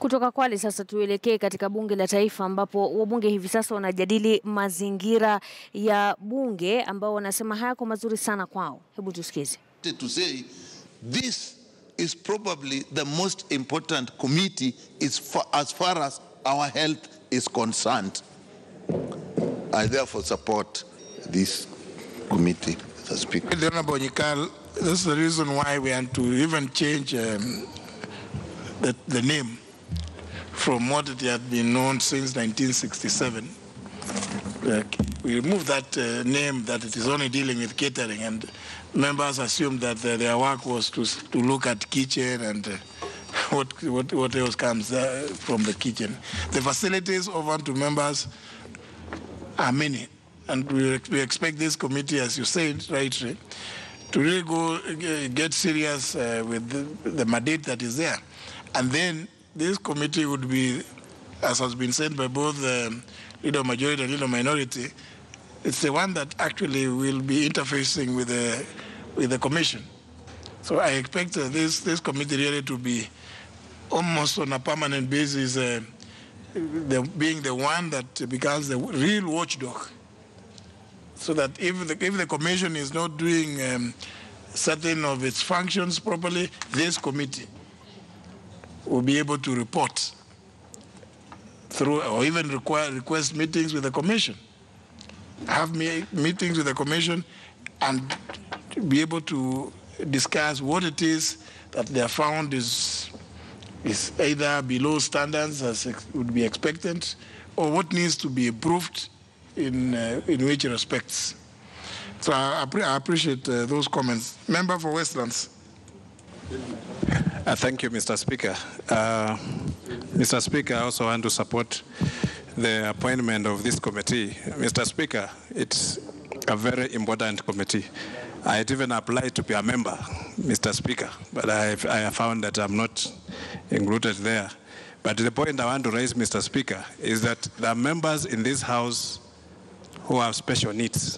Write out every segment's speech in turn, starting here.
Kutoka Kwale sasa tuelekee katika bunge la taifa ambapo wabunge hivi sasa wanajadili mazingira ya bunge ambao wanasema hayako mazuri sana kwao. Hebu tusikize. To say this is probably the most important committee as far as our health is concerned. I therefore support this committee, Mr. Speaker. The Honorable Nyikal, this is the reason why we had to even change the name from what it had been known since 1967. We removed that name that it is only dealing with catering, and members assumed that their work was to look at kitchen and what else comes from the kitchen. The facilities offered to members are many, and we expect this committee, as you said rightly, to really get serious with the mandate that is there. And then this committee would be, as has been said by both leader majority and leader minority, it's the one that actually will be interfacing with the commission. So I expect this committee really to be almost on a permanent basis, being the one that becomes the real watchdog. So that if the commission is not doing certain of its functions properly, this committee will be able to report through, or even request meetings with the commission, have meetings with the commission, and be able to discuss what it is that they have found is either below standards as would be expected, or what needs to be improved in which respects. So I appreciate those comments. Member for Westlands. Thank you, Mr. Speaker. Mr. Speaker, I also want to support the appointment of this committee. Mr. Speaker, it's a very important committee. I had even applied to be a member, Mr. Speaker, but I have found that I'm not included there. But the point I want to raise, Mr. Speaker, is that there are members in this House who have special needs.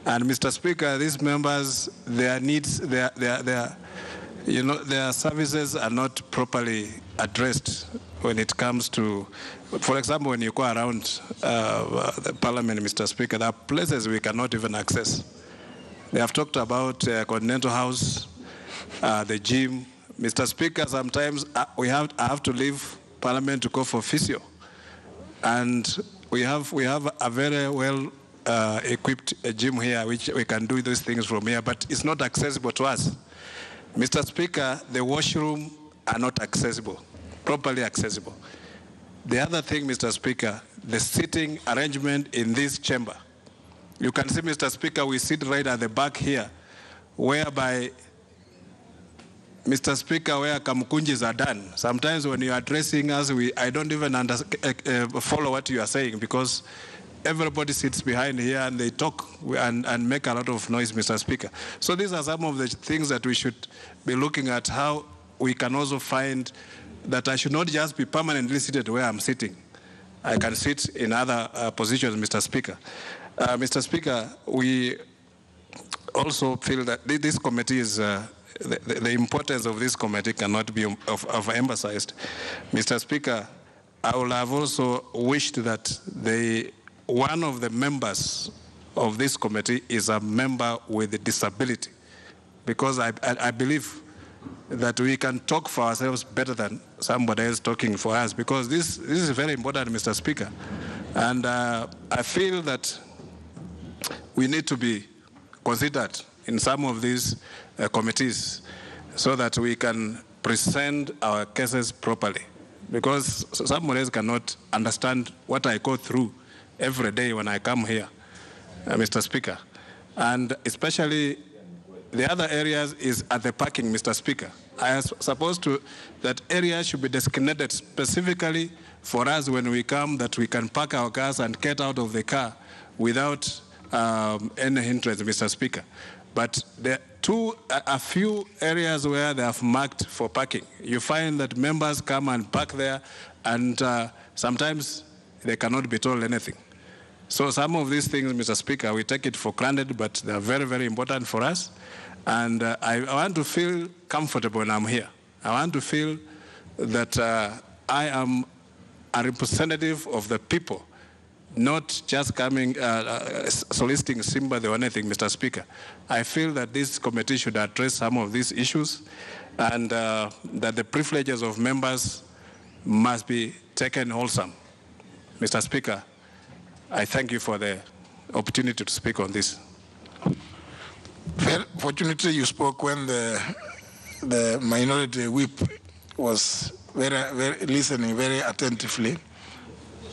And Mr. Speaker, these members, their needs, their services are not properly addressed when it comes to, for example, when you go around the Parliament, Mr. Speaker, there are places we cannot even access. They have talked about Continental House, the gym. Mr. Speaker, sometimes I have to leave Parliament to go for physio. And we have a very well equipped gym here, which we can do those things from here, but it's not accessible to us. Mr. Speaker, the washroom are not accessible, properly accessible. The other thing, Mr. Speaker, the sitting arrangement in this chamber. You can see, Mr. Speaker, we sit right at the back here, whereby, Mr. Speaker, where Kamukunjis are done. Sometimes when you are addressing us, I don't even follow what you are saying, because everybody sits behind here and they talk and make a lot of noise, Mr. Speaker. So these are some of the things that we should be looking at, how we can also find that I should not just be permanently seated where I'm sitting. I can sit in other positions, Mr. Speaker. Mr. Speaker, we also feel that this committee is, the importance of this committee cannot be overemphasized. Mr. Speaker, I would have also wished that one of the members of this committee is a member with a disability, because I believe that we can talk for ourselves better than somebody else talking for us, because this is very important, Mr. Speaker. And I feel that we need to be considered in some of these committees so that we can present our cases properly, because someone else cannot understand what I go through every day when I come here, Mr. Speaker. And especially the other areas is at the parking, Mr. Speaker. I am supposed to, that area should be designated specifically for us when we come, that we can park our cars and get out of the car without any hindrance, Mr. Speaker. But there are a few areas where they have marked for parking. You find that members come and park there, and sometimes they cannot be told anything. So some of these things, Mr. Speaker, we take it for granted, but they are very, very important for us. And I want to feel comfortable when I'm here. I want to feel that I am a representative of the people, not just coming soliciting sympathy or anything, Mr. Speaker. I feel that this committee should address some of these issues, and that the privileges of members must be taken wholesome. Mr. Speaker, I thank you for the opportunity to speak on this. Fortunately, you spoke when the minority whip was listening very attentively.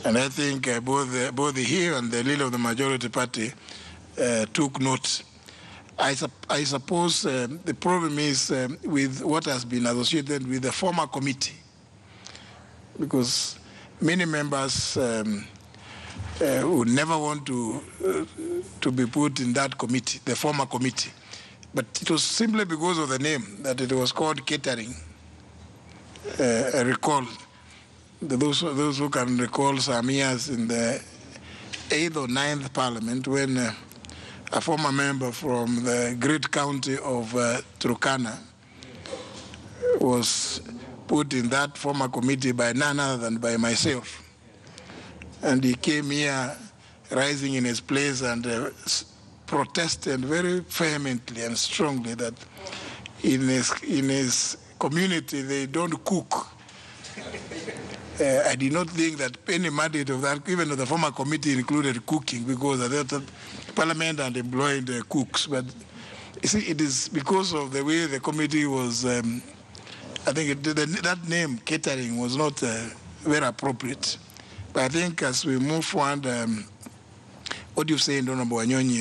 And I think both he and the leader of the majority party took note. I suppose the problem is with what has been associated with the former committee, because many members would never want to be put in that committee, the former committee. But it was simply because of the name that it was called catering. I recall, those who can recall some years in the 8th or 9th Parliament when a former member from the great county of Turkana was put in that former committee by none other than by myself. And he came here rising in his place and protested very vehemently and strongly that in his community they don't cook. I did not think that any mandate of that, even though the former committee included cooking, because I thought Parliament had employed cooks. But you see, it is because of the way the committee was, I think that name, catering, was not very appropriate. But I think as we move forward, what you say, Honorable Wanyonyi,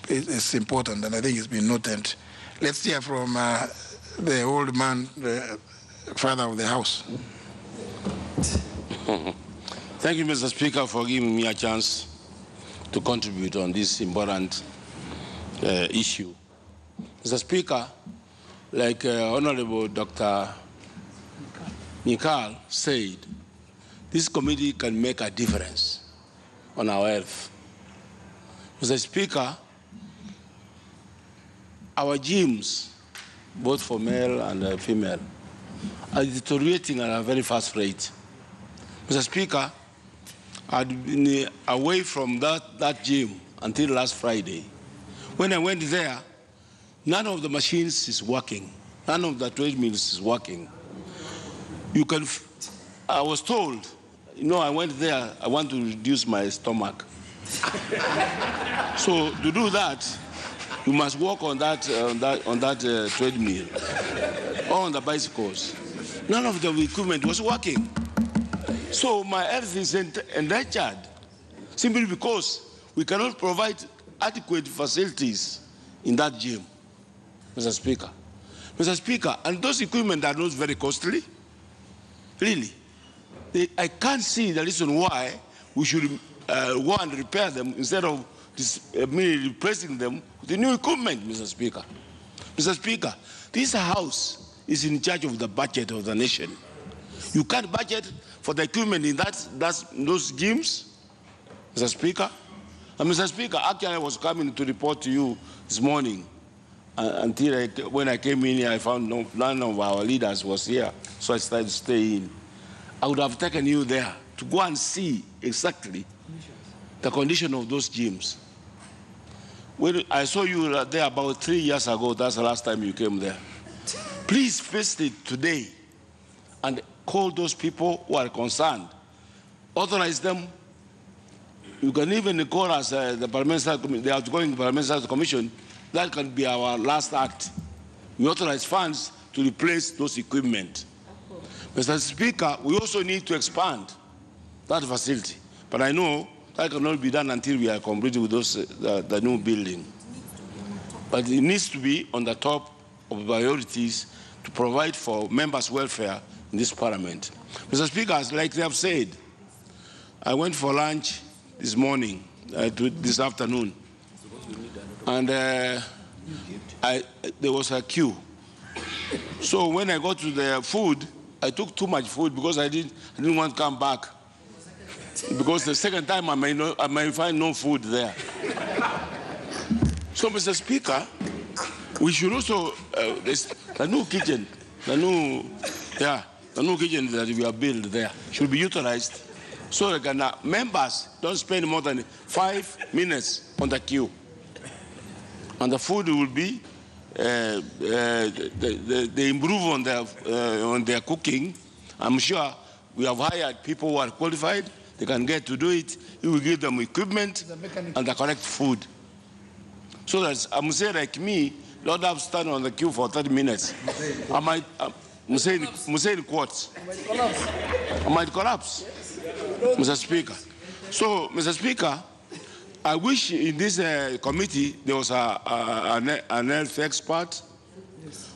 is important, and I think it's been noted. Let's hear from the old man, the father of the house. Thank you, Mr. Speaker, for giving me a chance to contribute on this important issue. Mr. Speaker, like Honorable Dr. Mikal said, this committee can make a difference on our health. Mr. Speaker, our gyms, both for male and female, are deteriorating at a very fast rate. Mr. Speaker, I'd been away from that gym until last Friday. When I went there, none of the machines is working. None of the treadmills is working. I was told, I went there, I want to reduce my stomach. So to do that, you must walk on that treadmill or on the bicycles. None of the equipment was working. So my health is endangered simply because we cannot provide adequate facilities in that gym, Mr. Speaker. Mr. Speaker, and those equipment are not very costly, really. I can't see the reason why we should go and repair them instead of replacing them with the new equipment, Mr. Speaker. Mr. Speaker, this House is in charge of the budget of the nation. You can't budget for the equipment in those gyms, Mr. Speaker. And Mr. Speaker, actually I was coming to report to you this morning until when I came in here, I found none of our leaders was here, so I started to stay in. I would have taken you there to go and see exactly the condition of those gyms. When I saw you there about 3 years ago, that's the last time you came there. Please visit today and call those people who are concerned. Authorize them. You can even call us the outgoing Parliamentary Commission. That can be our last act. We authorize funds to replace those equipment. Mr. Speaker, we also need to expand that facility. But I know that cannot be done until we are completed with the new building. But it needs to be on the top of priorities to provide for members' welfare in this Parliament. Mr. Speaker, like they have said, I went for lunch this morning, this afternoon, and there was a queue. So when I got to the food, I took too much food because I didn't want to come back. Because the second time I may find no food there. So, Mr. Speaker, we should also, the new kitchen, the new Yeah, the new kitchen that we have built there should be utilized so that members don't spend more than 5 minutes on the queue. And the food will be, they improve on their cooking. I'm sure we have hired people who are qualified. They can get to do it. We will give them equipment and the correct food. So that I'm saying like me, don't have to stand on the queue for 30 minutes. I'm saying quotes. I might collapse, Mr. Speaker. So, Mr. Speaker, I wish in this committee there was an health expert,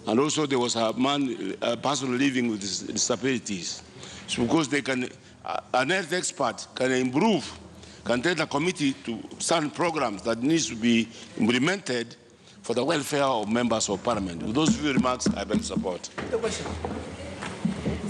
and also there was a person living with disabilities. So because they can, an health expert can improve, can tell the committee to certain programs that needs to be implemented for the welfare of members of parliament. With those few remarks, I beg support.